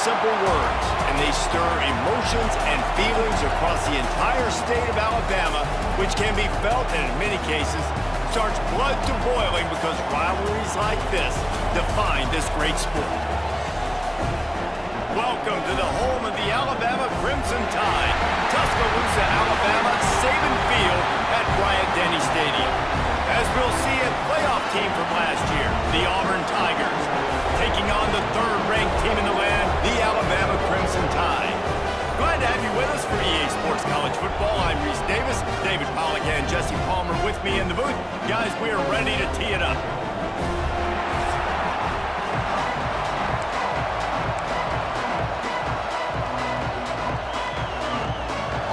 simple words, and they stir emotions and feelings across the entire state of Alabama, which can be felt and in many cases starts blood to boiling because rivalries like this define this great sport. Welcome to the home of the Alabama Crimson Tide, Tuscaloosa, Alabama, Saban Field at Bryant-Denny Stadium. As we'll see a playoff team from last year, the Auburn Tigers, taking on the third-ranked team in the land, the Alabama Crimson Tide. Glad to have you with us for EA Sports College Football. I'm Reese Davis, David Pollack and Jesse Palmer with me in the booth. Guys, we are ready to tee it up.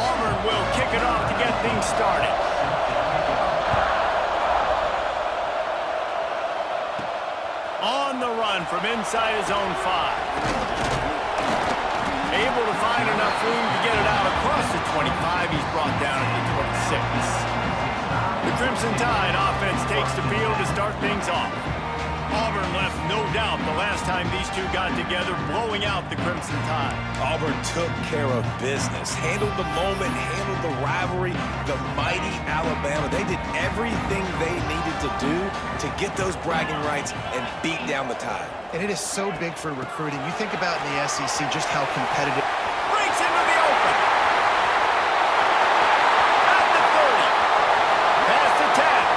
Auburn will kick it off to get things started. On the run from inside his own 5. Able to find enough room to get it out across the 25. He's brought down at the 26. The Crimson Tide offense takes the field to start things off. Auburn left no doubt the last time these two got together, blowing out the Crimson Tide. Auburn took care of business, handled the moment, handled the rivalry. The mighty Alabama, they did everything they needed to do to get those bragging rights and beat down the Tide. And it is so big for recruiting. You think about in the SEC just how competitive. Breaks into the open. At the 30. Past the 10.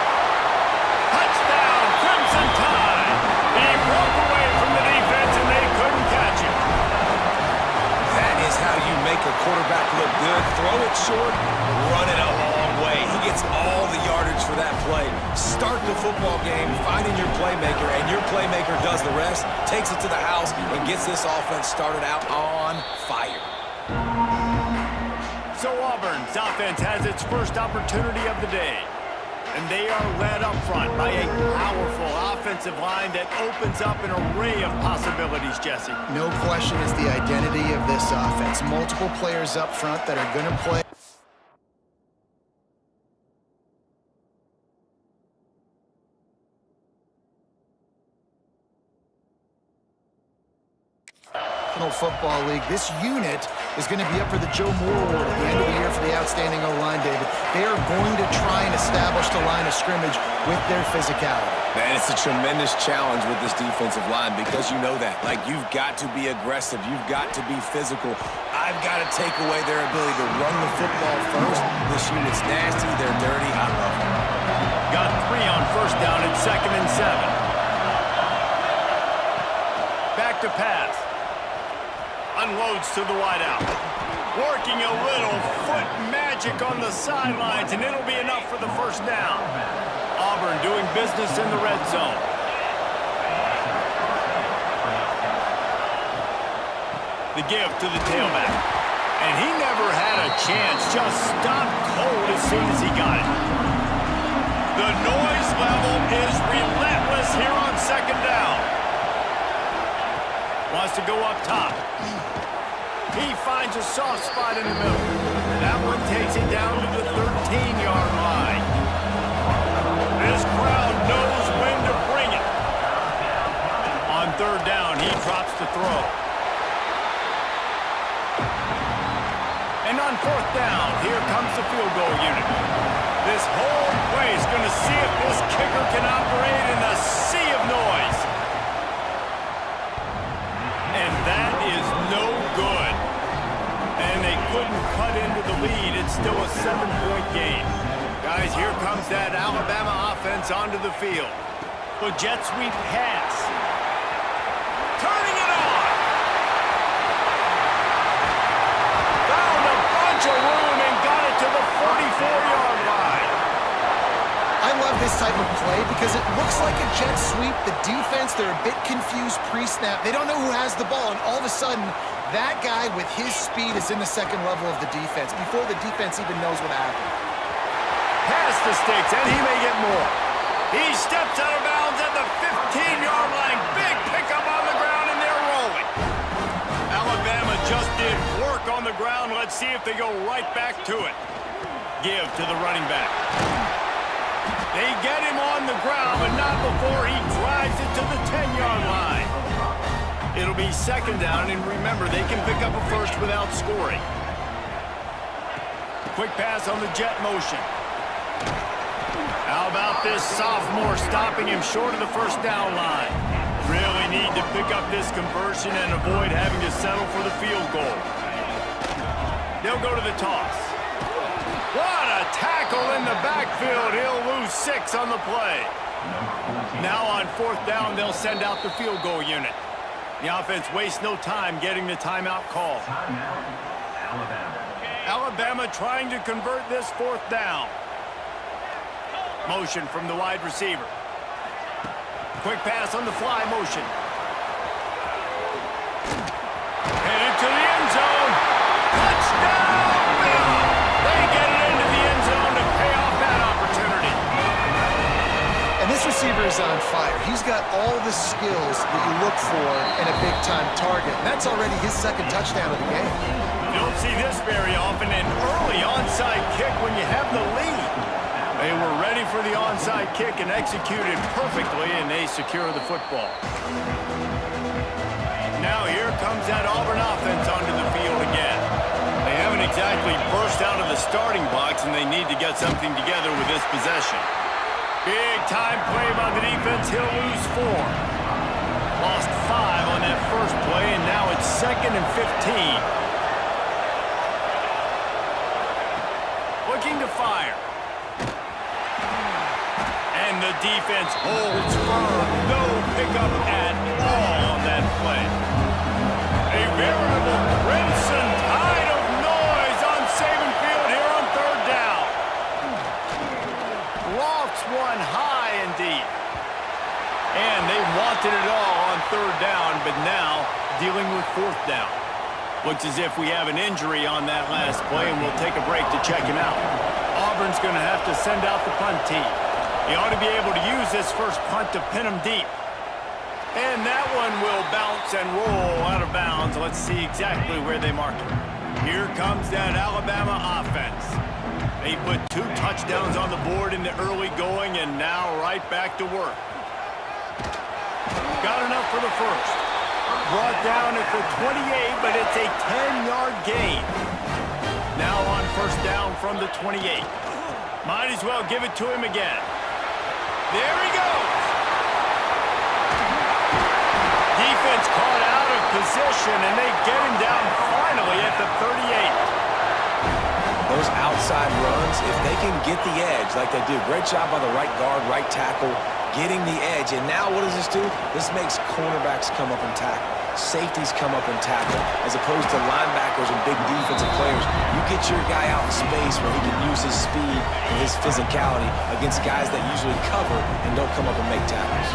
Touchdown, Crimson Tide. He broke away from the defense and they couldn't catch him. That is how you make a quarterback look good. Throw it short, run it a long way. He gets all the yardage for that play. Start the football game, finding your playmaker, and your playmaker does the rest, takes it to the house, and gets this offense started out on fire. So Auburn's offense has its first opportunity of the day. And they are led up front by a powerful offensive line that opens up an array of possibilities, Jesse. No question is the identity of this offense. Multiple players up front that are going to play. Football League. This unit is going to be up for the Joe Moore Award at the end of the year for the outstanding O-line, David. They are going to try and establish the line of scrimmage with their physicality. Man, it's a tremendous challenge with this defensive line because you know that. Like, you've got to be aggressive. You've got to be physical. I've got to take away their ability to run the football first. This unit's nasty. They're dirty. I love them. Got 3 on first down and 2nd and 7. Back to pass. Unloads to the wideout. Working a little foot magic on the sidelines, and it'll be enough for the first down. Auburn doing business in the red zone. The give to the tailback. And he never had a chance, just stopped cold as soon as he got it. The noise level is relentless here on 2nd down. Wants to go up top. He finds a soft spot in the middle. That one takes it down to the 13-yard line. This crowd knows when to bring it. On 3rd down, he drops the throw. And on 4th down, here comes the field goal unit. This whole play is going to see if this kicker can operate in a sea of noise. And that is no good. And they couldn't cut into the lead. It's still a 7-point game. Guys, here comes that Alabama offense onto the field. The jet sweep pass. Turning it on. Found a bunch of room and got it to the 44-yard line. I love this type of play because it looks like a jet sweep. The defense, they're a bit confused pre-snap. They don't know who has the ball, and all of a sudden, that guy with his speed is in the 2nd level of the defense before the defense even knows what happened. Pass the sticks, and he may get more. He steps out of bounds at the 15-yard line. Big pickup on the ground, and they're rolling. Alabama just did work on the ground. Let's see if they go right back to it. Give to the running back. They get him on the ground, but not before he drives it to the 10-yard line. It'll be second down, and remember, they can pick up a first without scoring. Quick pass on the jet motion. How about this sophomore stopping him short of the first down line? Really need to pick up this conversion and avoid having to settle for the field goal. They'll go to the toss. What a tackle in the backfield. He'll lose 6 on the play. Now on fourth down, they'll send out the field goal unit. The offense wastes no time getting the timeout call. Alabama trying to convert this fourth down. Motion from the wide receiver. Quick pass on the fly motion. Headed to the end zone. Touchdown! They get it into the end zone to pay off that opportunity. And this receiver is on fire. He's got all the skills that you look for in a big-time target. And that's already his second touchdown of the game. You don't see this very often, an early onside kick when you have the lead. They were ready for the onside kick and executed perfectly, and they secure the football. Now here comes that Auburn offense onto the field again. They haven't exactly burst out of the starting blocks, and they need to get something together with this possession. Big time play by the defense. He'll lose 4. Lost 5 on that first play, and now it's 2nd and 15. Looking to fire. And the defense holds firm. No pickup at all on that play. A veritable crimson tide of noise on Saban Field here on third down. Lofts one high and deep. And they wanted it all on third down, but now dealing with fourth down. Looks as if we have an injury on that last play, and we'll take a break to check him out. Auburn's going to have to send out the punt team. He ought to be able to use this first punt to pin him deep. And that one will bounce and roll out of bounds. Let's see exactly where they mark it. Here comes that Alabama offense. They put 2 touchdowns on the board in the early going, and now right back to work. Got enough for the first. Brought down at the 28, but it's a 10-yard gain. Now on first down from the 28. Might as well give it to him again. There he goes. Defense caught out of position, and they get him down finally at the 38. Those outside runs, if they can get the edge like they do, great job by the right guard, right tackle, getting the edge. And now what does this do? This makes cornerbacks come up and tackle. Safeties come up and tackle, as opposed to linebackers and big defensive players. You get your guy out in space where he can use his speed and his physicality against guys that usually cover and don't come up and make tackles.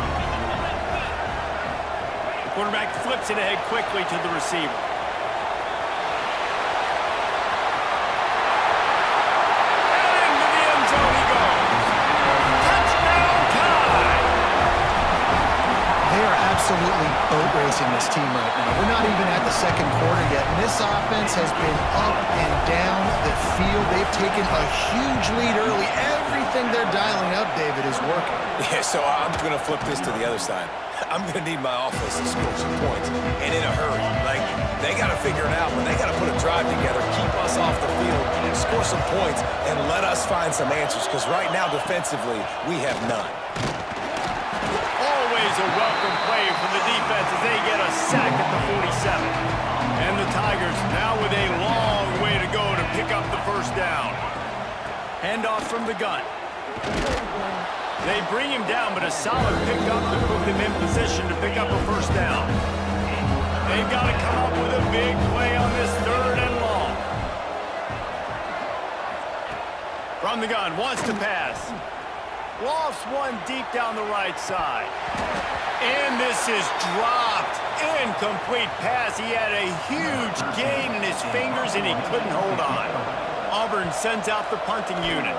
The quarterback flips it ahead quickly to the receiver. Absolutely boat racing this team right now. We're not even at the second quarter yet, and this offense has been up and down the field. They've taken a huge lead early. Everything they're dialing up, David, is working. Yeah, so I'm going to flip this to the other side. I'm going to need my offense to score some points, and in a hurry. Like, they got to figure it out, but they got to put a drive together, keep us off the field, score some points, and let us find some answers, because right now, defensively, we have none. Always a welcome play from the defense as they get a sack at the 47. And the Tigers now with a long way to go to pick up the first down. Handoff from the gun. They bring him down, but a solid pickup to put them in position to pick up a first down. They've got to come up with a big play on this third and long. From the gun, wants to pass. Lofts one deep down the right side. And this is dropped. Incomplete pass. He had a huge gain in his fingers, and he couldn't hold on. Auburn sends out the punting unit.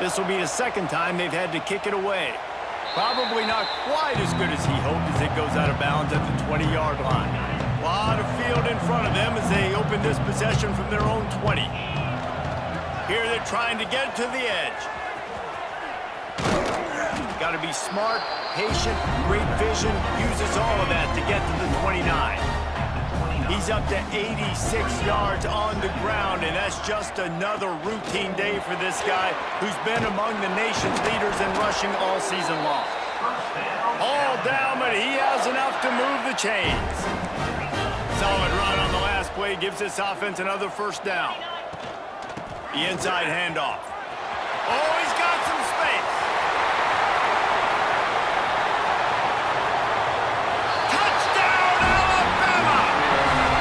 This will be the second time they've had to kick it away. Probably not quite as good as he hoped as it goes out of bounds at the 20-yard line. A lot of field in front of them as they open this possession from their own 20. Here they're trying to get to the edge. Got to be smart, patient, great vision, uses all of that to get to the 29. He's up to 86 yards on the ground, and that's just another routine day for this guy who's been among the nation's leaders in rushing all season long. All down, but he has enough to move the chains. Solid run on the last play gives this offense another first down. The inside handoff. Oh, he's got some space. Touchdown, Alabama!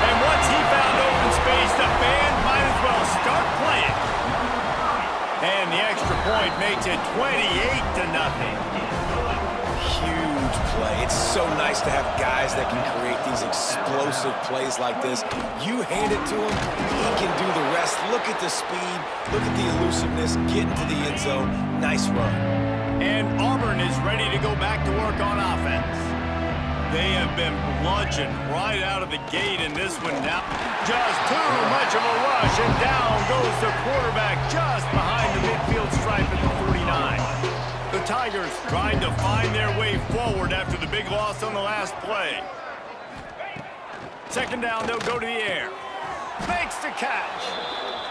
And once he found open space, the band might as well start playing. And the extra point makes it 28-0. Huge play. It's so nice to have guys that can create these explosive plays like this. You hand it to him, he can do the rest. Look at the speed, look at the elusiveness, get into the end zone. Nice run. And Auburn is ready to go back to work on offense. They have been bludgeoned right out of the gate in this one now. Just too much of a rush, and down goes the quarterback just behind the midfield stripe at the 49. The Tigers trying to find their way forward after the big loss on the last play. Second down, they'll go to the air. Makes the catch.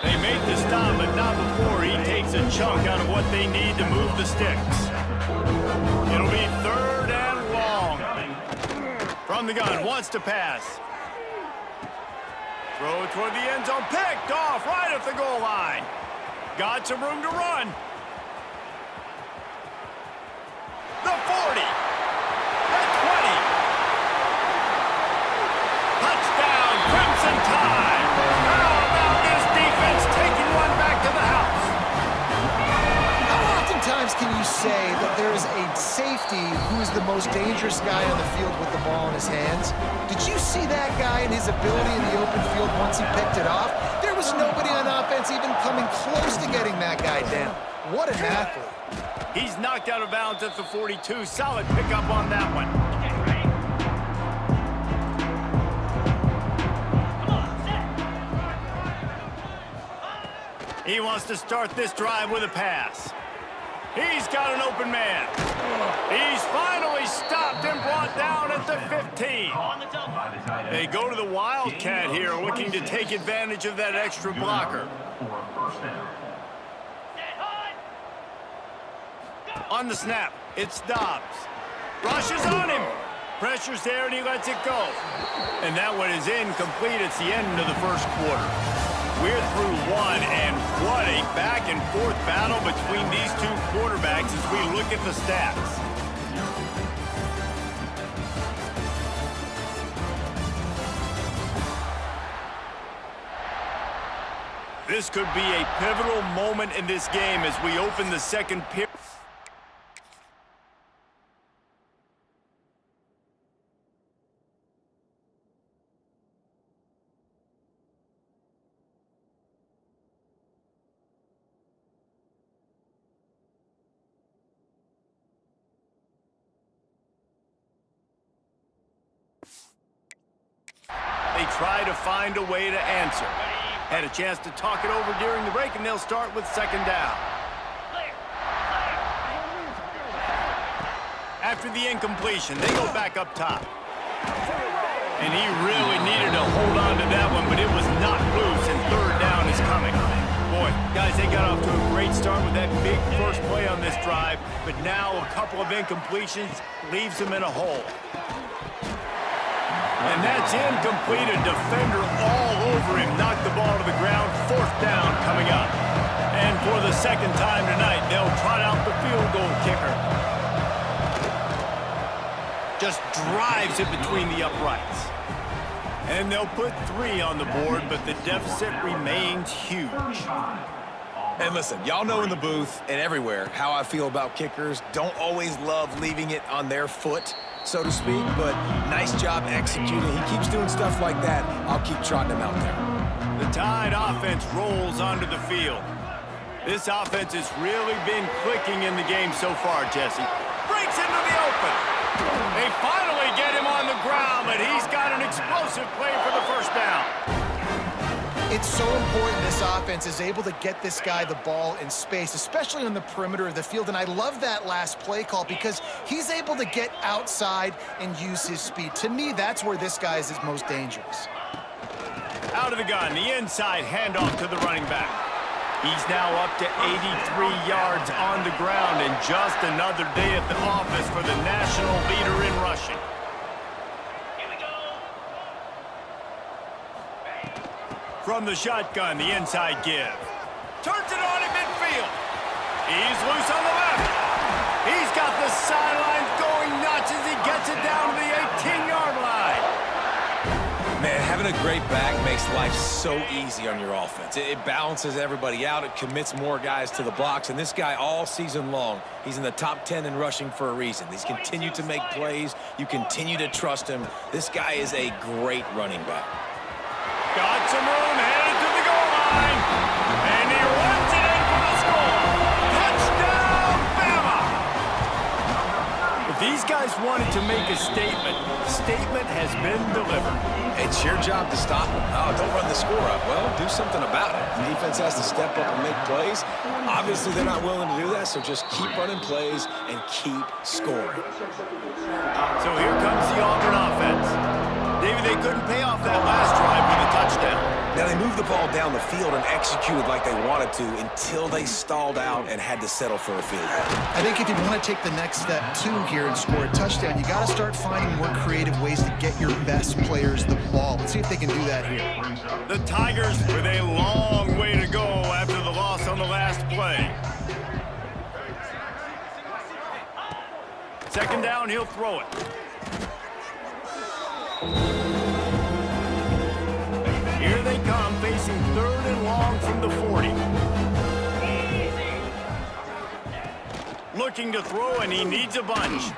They make the stop, but not before he takes a chunk out of what they need to move the sticks. It'll be third and long. From the gun, wants to pass. Throw toward the end zone, picked off right at the goal line. Got some room to run. The 40, the 20. Touchdown, Crimson Tide. How about this defense taking one back to the house? How oftentimes can you say that there is a safety who is the most dangerous guy on the field with the ball in his hands? Did you see that guy and his ability in the open field once he picked it off? There was nobody on offense even coming close to getting that guy down. What an athlete. He's knocked out of bounds at the 42. Solid pickup on that one. He wants to start this drive with a pass. He's got an open man. He's finally stopped and brought down at the 15. They go to the Wildcat here, looking to take advantage of that extra blocker. On the snap, it's Dobbs. Rushes on him. Pressure's there, and he lets it go. And that one is incomplete. It's the end of the first quarter. We're through one, and what a back-and-forth battle between these two quarterbacks as we look at the stats. This could be a pivotal moment in this game as we open the second period. They try to find a way to answer. Had a chance to talk it over during the break, and they'll start with second down. After the incompletion, they go back up top. And he really needed to hold on to that one, but it was not loose, and third down is coming. Boy, guys, they got off to a great start with that big first play on this drive, but now a couple of incompletions leaves them in a hole. And that's incomplete. A defender all over him. Knocked the ball to the ground. Fourth down coming up. And for the second time tonight, they'll trot out the field goal kicker. Just drives it between the uprights. And they'll put 3 on the board, but the deficit remains huge. And listen, y'all know in the booth and everywhere how I feel about kickers. Don't always love leaving it on their foot, so to speak, but nice job executing. He keeps doing stuff like that. I'll keep trotting him out there. The Tide offense rolls onto the field. This offense has really been clicking in the game so far, Jesse. Breaks into the open. They finally get him on the ground, but he's got an explosive play for the first down. It's so important this offense is able to get this guy the ball in space, especially on the perimeter of the field. And I love that last play call because he's able to get outside and use his speed. To me, that's where this guy is most dangerous. Out of the gun, the inside handoff to the running back. He's now up to 83 yards on the ground, and just another day at the office for the national leader in rushing. From the shotgun, the inside give. Turns it on in midfield. He's loose on the left. He's got the sidelines going nuts as he gets it down to the 18-yard line. Man, having a great back makes life so easy on your offense. It balances everybody out. It commits more guys to the blocks. And this guy all season long, he's in the top 10 in rushing for a reason. He's continued to make plays. You continue to trust him. This guy is a great running back. Got some room, headed to the goal line. And he runs it in for the score. Touchdown, Bama! If these guys wanted to make a statement, the statement has been delivered. It's your job to stop him. Oh, don't run the score up. Well, do something about it. The defense has to step up and make plays. Obviously, they're not willing to do that, so just keep running plays and keep scoring. So here comes the Auburn offense. David, they couldn't pay off that last drive with a touchdown. Now, they moved the ball down the field and executed like they wanted to until they stalled out and had to settle for a field goal. I think if you want to take the next step, too, here and score a touchdown, you got to start finding more creative ways to get your best players the ball. Let's see if they can do that here. The Tigers with a long way to go after the loss on the last play. Second down, he'll throw it. Here they come, facing third and long from the 40. Looking to throw, and he needs a bunch.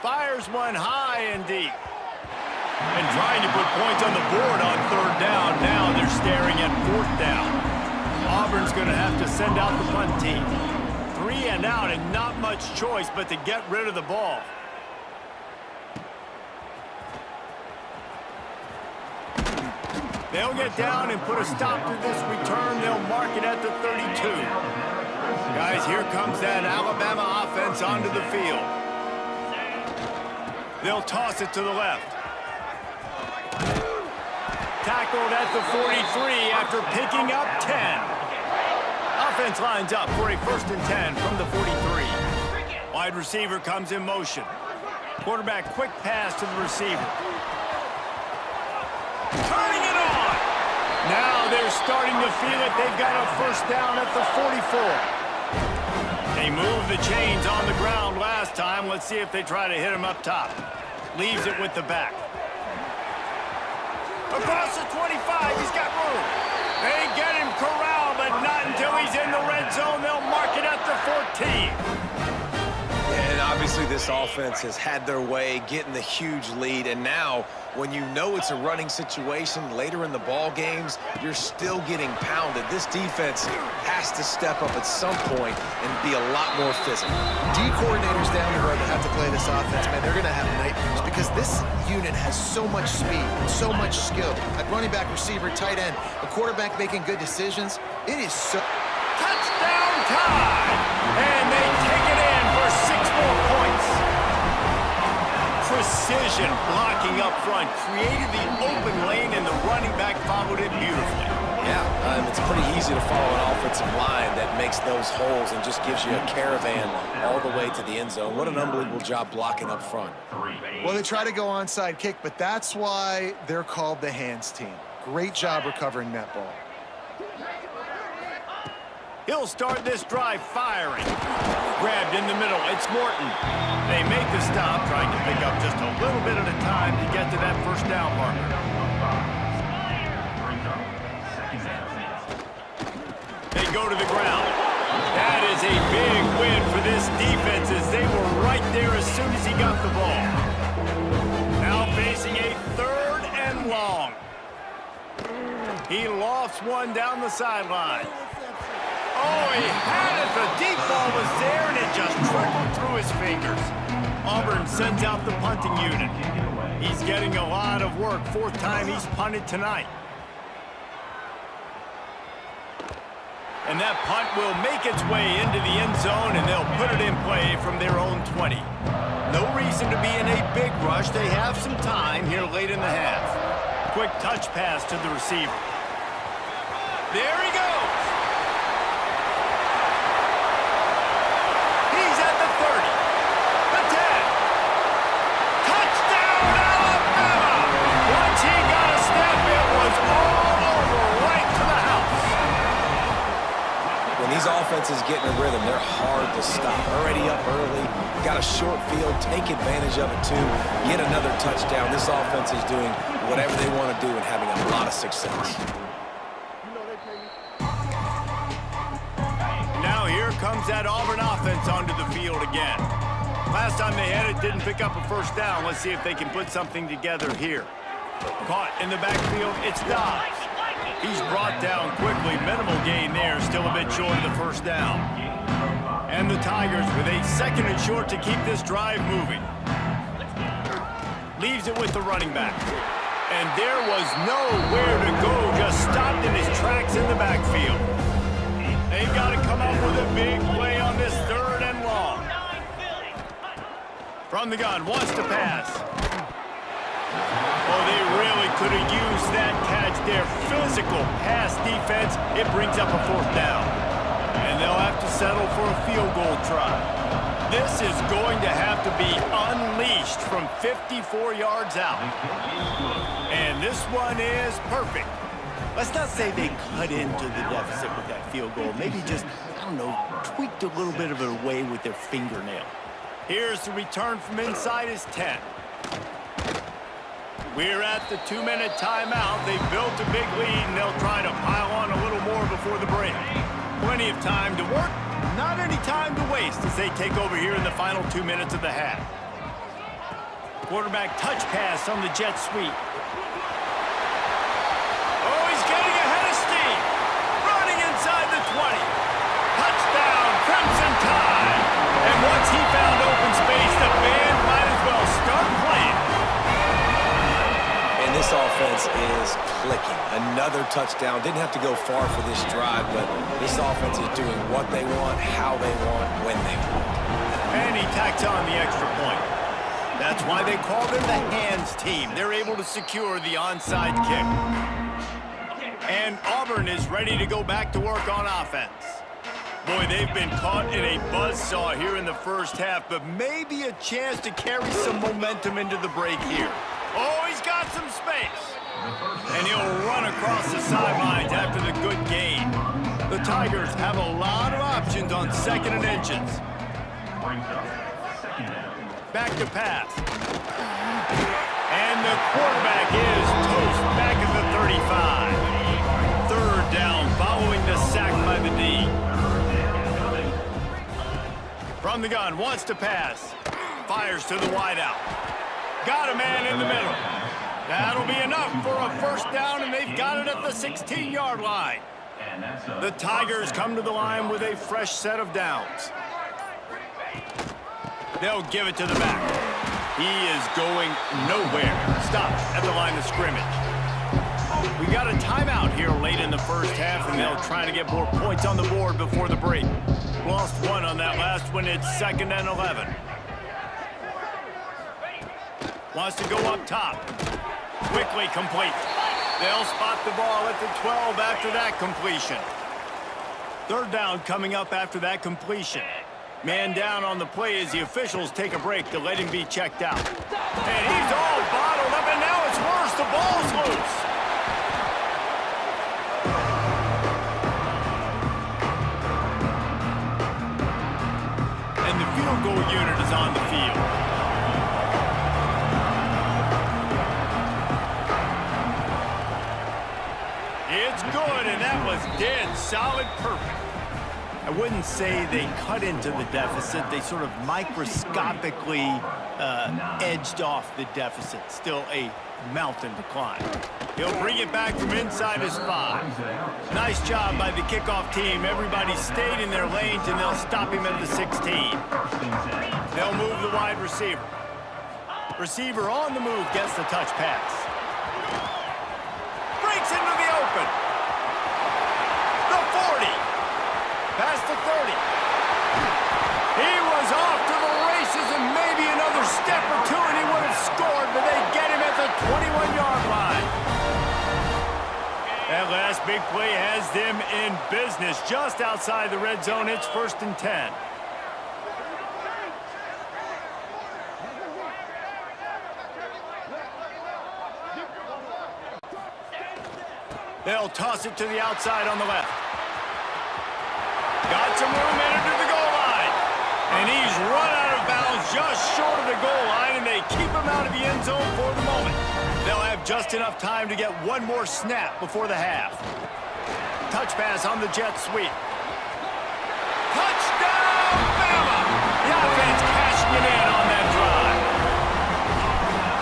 Fires one high and deep. And trying to put points on the board on third down. Now they're staring at fourth down. Auburn's going to have to send out the punt team. 3 and out, and not much choice but to get rid of the ball. They'll get down and put a stop to this return. They'll mark it at the 32. Guys, here comes that Alabama offense onto the field. They'll toss it to the left. Tackled at the 43 after picking up 10. Offense lines up for a 1st and 10 from the 43. Wide receiver comes in motion. Quarterback quick pass to the receiver. Turning it on. Now they're starting to feel it. They've got a 1st down at the 44. They moved the chains on the ground last time. Let's see if they try to hit him up top. Leaves it with the back. Across the 25, he's got room. They get him corralled, but not until he's in the red zone. They'll mark it at the 14. And obviously this offense has had their way, getting the huge lead. And now, when you know it's a running situation later in the ball games, you're still getting pounded. This defense has to step up at some point and be a lot more physical. D coordinators down the road that have to play this offense, man, they're going to have nightmares because this unit has so much speed and so much skill. At running back, receiver, tight end, a quarterback making good decisions. It is so... Touchdown time! And they take it in for 6 more points. Precision blocking up front created the open lane, and the running back followed it beautifully. Yeah, it's pretty easy to follow an offensive line that makes those holes and just gives you a caravan all the way to the end zone. What an unbelievable job blocking up front. Well, they try to go onside kick, but that's why they're called the hands team. Great job recovering that ball. He'll start this drive firing. Grabbed in the middle. It's Morton. They make the stop, trying to pick up just a little bit at a time to get to that 1st down marker. They go to the ground. That is a big win for this defense as they were right there as soon as he got the ball. Now facing a 3rd and long. He lofts one down the sideline. Oh, he had it. The deep ball was there, and it just trickled through his fingers. Auburn sends out the punting unit. He's getting a lot of work. 4th time he's punted tonight. And that punt will make its way into the end zone, and they'll put it in play from their own 20. No reason to be in a big rush. They have some time here late in the half. Quick touch pass to the receiver. There he goes. He's at the 30, the 10. Touchdown, Alabama! Once he got a step, it was all over right to the house. When these offenses get in a rhythm, they're hard to stop. Already up early, got a short field, take advantage of it too, get another touchdown. This offense is doing whatever they want to do and having a lot of success. Now here comes that Auburn offense onto the field again. Last time they had it, didn't pick up a first down. Let's see if they can put something together here. Caught in the backfield, it's Dobbs. He's brought down quickly. Minimal gain there, still a bit short of the first down. And the Tigers with a 2nd and short to keep this drive moving. Leaves it with the running back. And there was nowhere to go, just stopped in his tracks in the backfield. They've got to come up with a big play on this 3rd and long. From the gun, wants to pass. Oh, they really could have used that catch there. Physical pass defense. It brings up a 4th down. And they'll have to settle for a field goal try. This is going to have to be unleashed from 54 yards out. And this one is perfect. Let's not say they cut into the deficit with that field goal. Maybe just, I don't know, tweaked a little bit of it away with their fingernail. Here's the return from inside his 10. We're at the 2-minute timeout. They've built a big lead, and they'll try to pile on a little more before the break. Plenty of time to work, not any time to waste as they take over here in the final 2 minutes of the half. Quarterback touch pass on the jet sweep. Oh, he's getting ahead of steam. Running inside the 20. Touchdown, Crimson Tide. And once he found open space, the band might as well start playing. And this offense is clicking. Another touchdown. Didn't have to go far for this drive, but this offense is doing what they want, how they want, when they want. And he tacks on the extra point. That's why they call them the hands team. They're able to secure the onside kick. And Auburn is ready to go back to work on offense. Boy, they've been caught in a buzzsaw here in the first half, but maybe a chance to carry some momentum into the break here. Oh, he's got some space. And he'll run across the sidelines after the good gain. The Tigers have a lot of options on 2nd and inches. Back to pass. And the quarterback is toast back at the 35. 3rd down following the sack by the D. From the gun, wants to pass. Fires to the wideout. Got a man in the middle. That'll be enough for a first down, and they've got it at the 16-yard line. The Tigers come to the line with a fresh set of downs. They'll give it to the back. He is going nowhere. Stop at the line of scrimmage. We got a timeout here late in the first half, and they'll try to get more points on the board before the break. Lost one on that last one. It's 2nd and 11. Wants to go up top. Quickly complete. They'll spot the ball at the 12 after that completion. 3rd down coming up after that completion. Man down on the play as the officials take a break to let him be checked out. And he's all bottled up, and now it's worse. The ball's loose. And the field goal unit is on the field. It's good, and that was dead solid perfect. I wouldn't say they cut into the deficit. They sort of microscopically edged off the deficit. Still a mountain to climb. He'll bring it back from inside his 5. Nice job by the kickoff team. Everybody stayed in their lanes, and they'll stop him at the 16. They'll move the wide receiver. Receiver on the move gets the touch pass. Breaks into the open. The 40. Past the 30. He was off to the races and maybe another step or two and he would have scored, but they get him at the 21-yard line. That last big play has them in business just outside the red zone. It's 1st and 10. They'll toss it to the outside on the left. Got some room entered to the goal line. And he's run out of bounds just short of the goal line, and they keep him out of the end zone for the moment. They'll have just enough time to get one more snap before the half. Touch pass on the jet sweep. Touchdown, Bama! The offense cashing it in on that drive.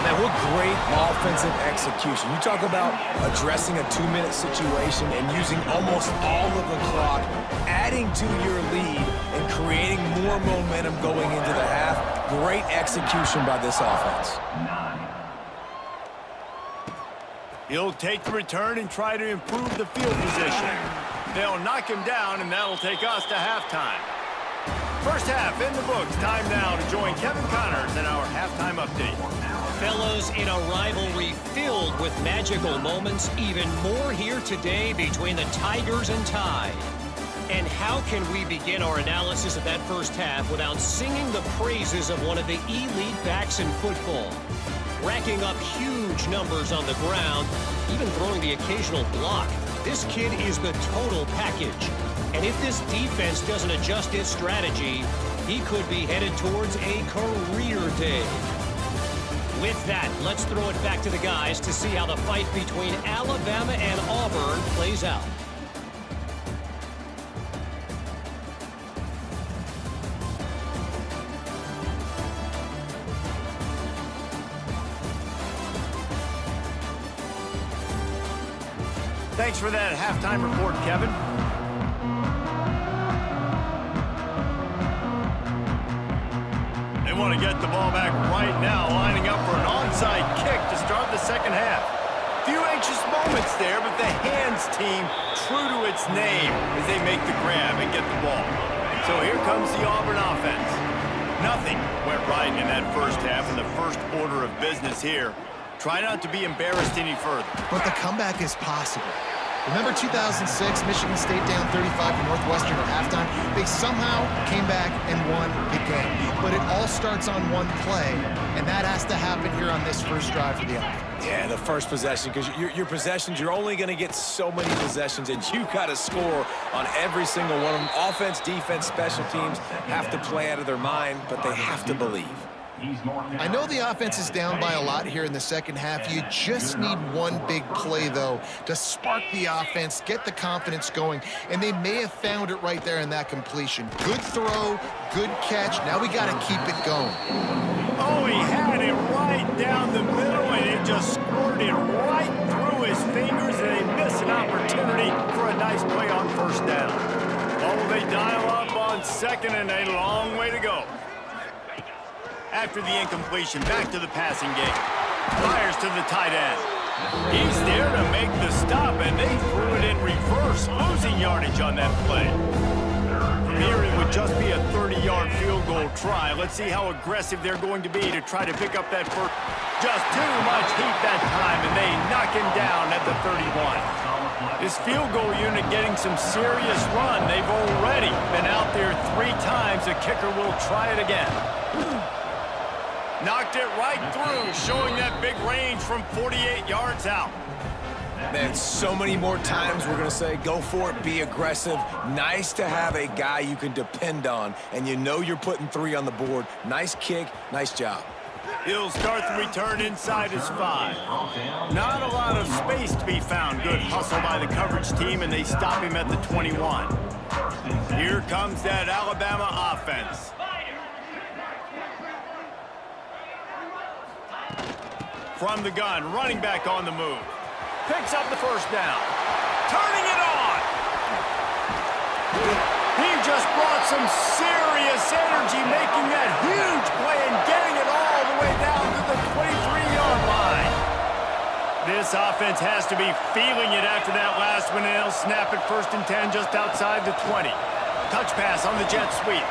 Man, what great offensive execution. You talk about addressing a 2-minute situation and using almost all of the clock, adding to your lead and creating more momentum going into the half. Great execution by this offense. He'll take the return and try to improve the field position. They'll knock him down, and that'll take us to halftime. First half in the books. Time now to join Kevin Connors in our halftime update. Fellows, in a rivalry filled with magical moments, even more here today between the Tigers and Tide. And how can we begin our analysis of that first half without singing the praises of one of the elite backs in football? Racking up huge numbers on the ground, even throwing the occasional block. This kid is the total package. And if this defense doesn't adjust its strategy, he could be headed towards a career day. With that, let's throw it back to the guys to see how the fight between Alabama and Auburn plays out. Thanks for that halftime report, Kevin. They want to get the ball back right now, lining up for an onside kick to start the second half. Few anxious moments there, but the hands team true to its name as they make the grab and get the ball. So here comes the Auburn offense. Nothing went right in that first half in the first order of business here. Try not to be embarrassed any further. But the comeback is possible. Remember 2006, Michigan State down 35 to Northwestern at halftime? They somehow came back and won the game. But it all starts on one play, and that has to happen here on this first drive for the offense. Yeah, the first possession, because your possessions, you're only going to get so many possessions, and you got to score on every single one of them. Offense, defense, special teams have to play out of their mind, but they have to believe. I know the offense is down by a lot here in the second half. You just need one big play, though, to spark the offense, get the confidence going, and they may have found it right there in that completion. Good throw, good catch. Now we got to keep it going. Oh, he had it right down the middle, and it just squirted right through his fingers, and they miss an opportunity for a nice play on first down. Oh, they dial up on second, and a long way to go. After the incompletion, back to the passing game. Fires to the tight end. He's there to make the stop, and they threw it in reverse, losing yardage on that play. From here, it would just be a 30-yard field goal try. Let's see how aggressive they're going to be to try to pick up that first. Just too much heat that time, and they knock him down at the 31. This field goal unit getting some serious run. They've already been out there 3 times. The kicker will try it again. Knocked it right through, showing that big range from 48 yards out. Man, so many more times we're going to say, go for it, be aggressive. Nice to have a guy you can depend on, and you know you're putting 3 on the board. Nice kick, nice job. He'll start the return inside his 5. Not a lot of space to be found. Good hustle by the coverage team, and they stop him at the 21. Here comes that Alabama offense. From the gun, running back on the move. Picks up the first down. Turning it on. He just brought some serious energy, making that huge play and getting it all the way down to the 23-yard line. This offense has to be feeling it after that last one, and they'll snap it 1st and 10 just outside the 20. Touch pass on the jet sweep.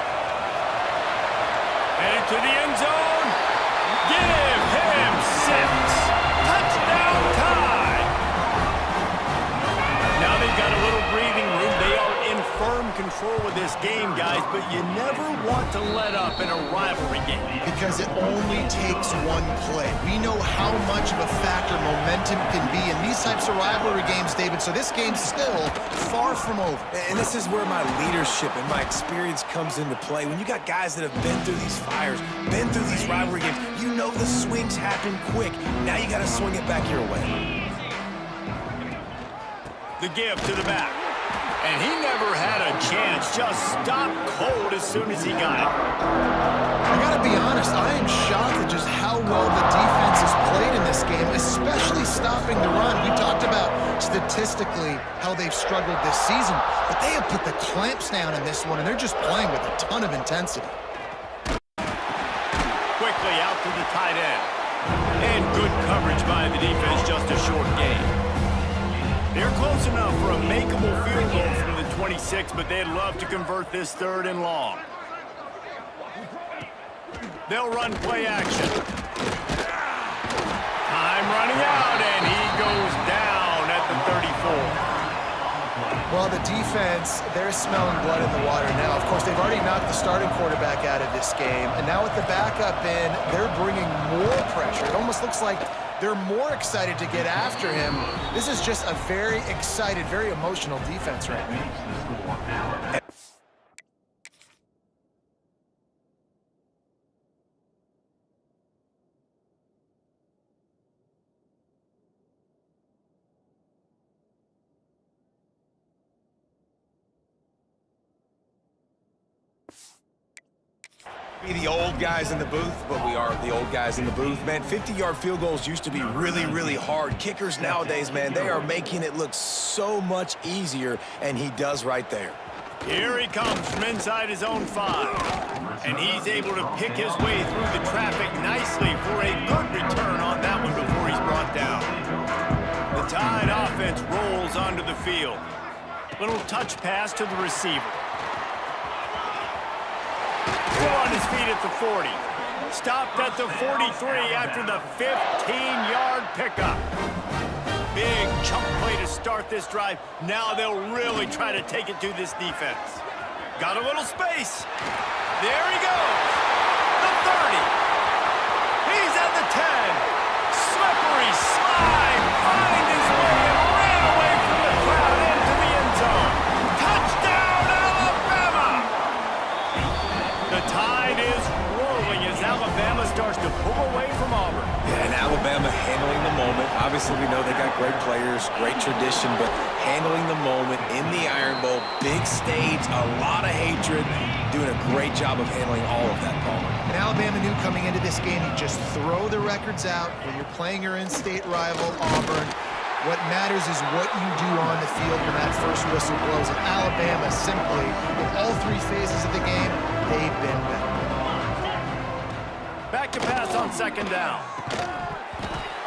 Headed to the end zone. Give him 6. Touchdown Tide. Now they've got a little breathing room. They are in firm control of this game, guys, but you never want to let up in a rivalry game. Because it only takes one play. We know how much of a factor momentum can be in these types of rivalry games, David, so this game's still far from over. And this is where my leadership and my experience comes into play. When you got guys that have been through these fires, been through these rivalry games, you know the swings happen quick. Now you got to swing it back your way. The give to the back. And he never had a chance. Just stopped cold as soon as he got it. I gotta be honest, I am shocked at just how well the defense has played in this game, especially stopping the run. We talked about statistically how they've struggled this season, but they have put the clamps down in this one, and they're just playing with a ton of intensity. Quickly out to the tight end. And good coverage by the defense, just a short gain. They're close enough for a makeable field goal from the 26, but they'd love to convert this 3rd and long. They'll run play action. Time running out, and he goes down at the 34. Well, the defense, they're smelling blood in the water now. Of course, they've already knocked the starting quarterback out of this game, and now with the backup in, they're bringing more pressure. It almost looks like they're more excited to get after him. This is just a very excited, very emotional defense right now. Be the old guys in the booth, but we are the old guys in the booth. Man, 50-yard field goals used to be really, really hard. Kickers nowadays, man, they are making it look so much easier, and he does right there. Here he comes from inside his own 5. And he's able to pick his way through the traffic nicely for a good return on that one before he's brought down. The Tide offense rolls onto the field. Little touch pass to the receiver. Still on his feet at the 40. Stopped at the 43 after the 15-yard pickup. Big chunk play to start this drive. Now they'll really try to take it to this defense. Got a little space. There he goes. The 30. He's at the 10. Slippery slide. Find his way and ran away from the crowd into the end zone. Touchdown, Alabama! The Tide is rolling as Alabama starts to pull away from Auburn. Yeah, and Alabama handling the moment. Obviously, we know they got great players, great tradition, but handling the moment in the Iron Bowl, big stage, a lot of hatred, doing a great job of handling all of that, Paul. And Alabama knew coming into this game, you just throw the records out when you're playing your in-state rival, Auburn. What matters is what you do on the field when that first whistle blows. And Alabama simply, in all 3 phases of the game, they've been better. Back to pass on 2nd down.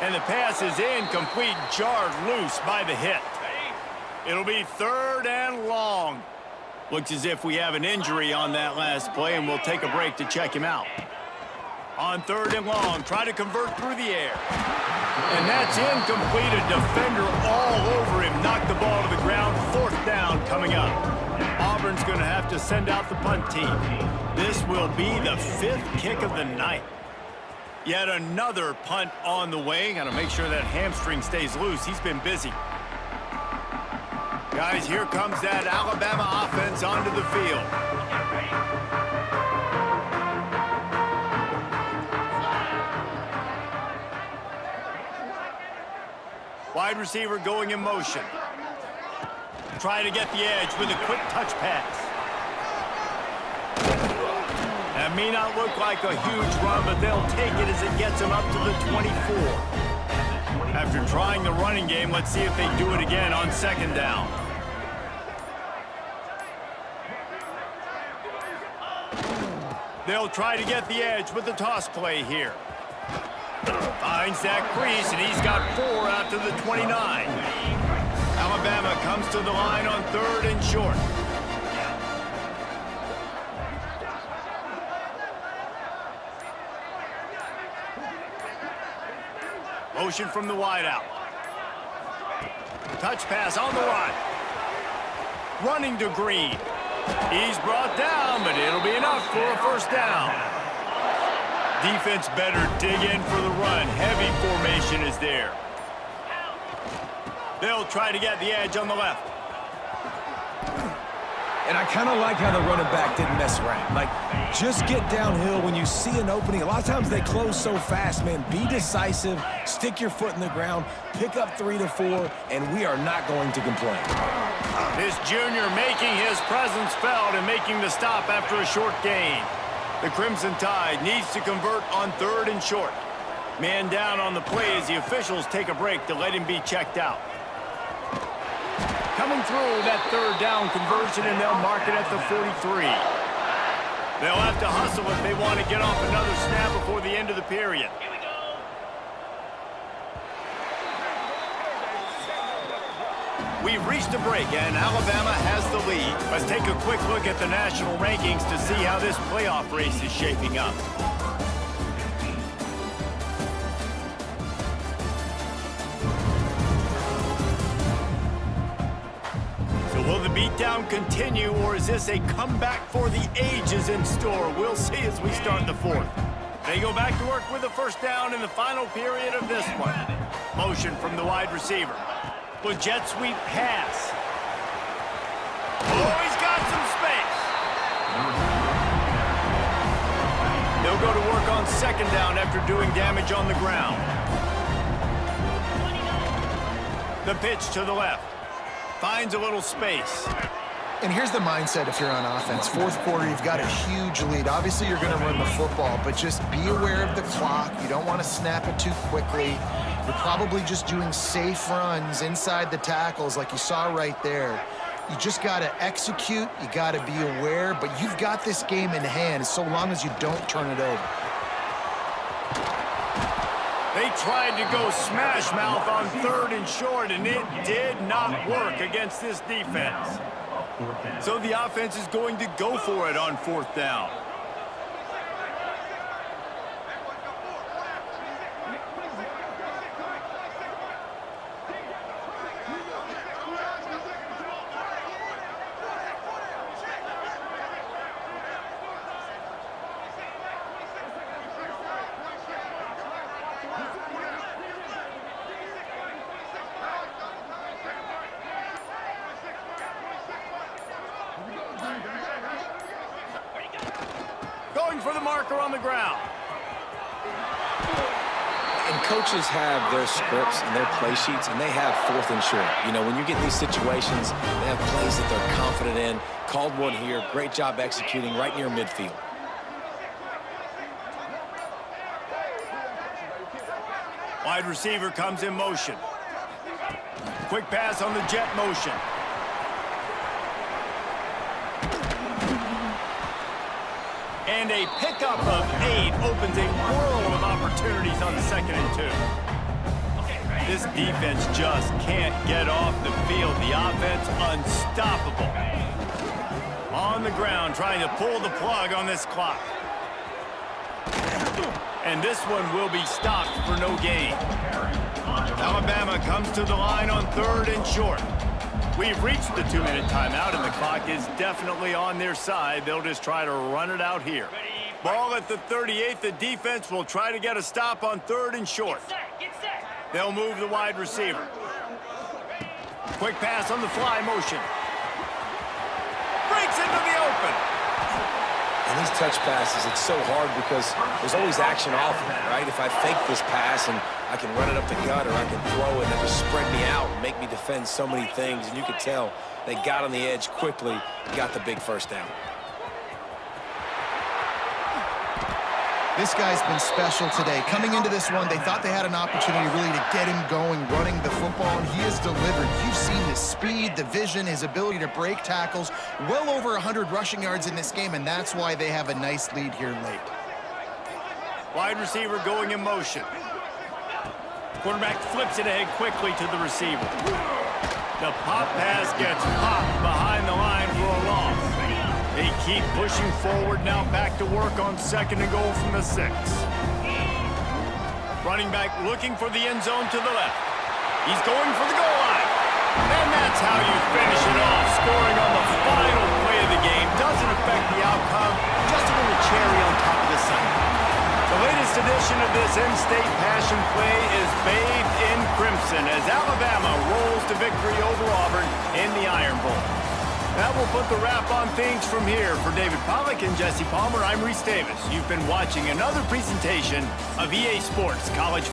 And the pass is incomplete, jarred loose by the hit. It'll be 3rd and long. Looks as if we have an injury on that last play, and we'll take a break to check him out. On 3rd and long, try to convert through the air. And that's incomplete. A defender all over him. Knocked the ball to the ground. 4th down coming up. Auburn's going to have to send out the punt team. This will be the 5th kick of the night. Yet another punt on the way. Got to make sure that hamstring stays loose. He's been busy. Guys, here comes that Alabama offense onto the field. Wide receiver going in motion. Try to get the edge with a quick touch pass. That may not look like a huge run, but they'll take it as it gets them up to the 24. After trying the running game, let's see if they do it again on 2nd down. They'll try to get the edge with the toss play here. Finds that crease, and he's got 4 out to the 29. Alabama comes to the line on 3rd and short. Motion from the wide out. Touch pass on the run. Running to Green. He's brought down, but it'll be enough for a first down. Defense better dig in for the run. Heavy formation is there. They'll try to get the edge on the left. And I kind of like how the running back didn't mess around. Like, just get downhill when you see an opening. A lot of times they close so fast, man. Be decisive, stick your foot in the ground, pick up 3 to 4, and we are not going to complain. This junior making his presence felt and making the stop after a short gain. The Crimson Tide needs to convert on 3rd and short. Man down on the play as the officials take a break to let him be checked out. Coming through that 3rd down conversion, and they'll mark it at the 43. They'll have to hustle if they want to get off another snap before the end of the period. We've reached a break, and Alabama has the lead. Let's take a quick look at the national rankings to see how this playoff race is shaping up. Will the beatdown continue, or is this a comeback for the ages in store? We'll see as we start the 4th. They go back to work with a first down in the final period of this one. Motion from the wide receiver. With jet sweep pass. Oh, he's got some space. They'll go to work on 2nd down after doing damage on the ground. The pitch to the left. Finds a little space. And here's the mindset if you're on offense. 4th quarter, you've got a huge lead. Obviously, you're going to run the football, but just be aware of the clock. You don't want to snap it too quickly. You're probably just doing safe runs inside the tackles like you saw right there. You just got to execute. You got to be aware, but you've got this game in hand so long as you don't turn it over. They tried to go smash mouth on 3rd and short, and it did not work against this defense. So the offense is going to go for it on 4th down. Going for the marker on the ground. And coaches have their scripts and their play sheets, and they have 4th and short. You know, when you get these situations, they have plays that they're confident in. Called one here. Great job executing right near midfield. Wide receiver comes in motion. Quick pass on the jet motion. And a pickup of 8 opens a world of opportunities on 2nd and 2. This defense just can't get off the field. The offense unstoppable. On the ground, trying to pull the plug on this clock. And this one will be stopped for no gain. Alabama comes to the line on 3rd and short. We've reached the 2-minute timeout, and the clock is definitely on their side. They'll just try to run it out here. Ball at the 38. The defense will try to get a stop on 3rd and short. They'll move the wide receiver. Quick pass on the fly motion. Breaks into the open. And these touch passes, it's so hard because there's always action off of it, right? If I fake this pass and I can run it up the gut, or I can throw it and just spread me out and make me defend so many things. And you could tell they got on the edge quickly, got the big first down. This guy's been special today. Coming into this one, they thought they had an opportunity really to get him going, running the football, and he has delivered. You've seen his speed, the vision, his ability to break tackles. Well over 100 rushing yards in this game, and that's why they have a nice lead here late. Wide receiver going in motion. Quarterback flips it ahead quickly to the receiver. The pop pass gets popped behind the line for a loss. They keep pushing forward now, back to work on 2nd and goal from the 6. Running back looking for the end zone to the left. He's going for the goal line. And that's how you finish it off. Scoring on the final play of the game doesn't affect the outcome. Just a little cherry on top of the Sunday. The latest edition of this in-state passion play is bathed in crimson as Alabama rolls to victory over Auburn in the Iron Bowl. That will put the wrap on things from here. For David Pollack and Jesse Palmer, I'm Reese Davis. You've been watching another presentation of EA Sports College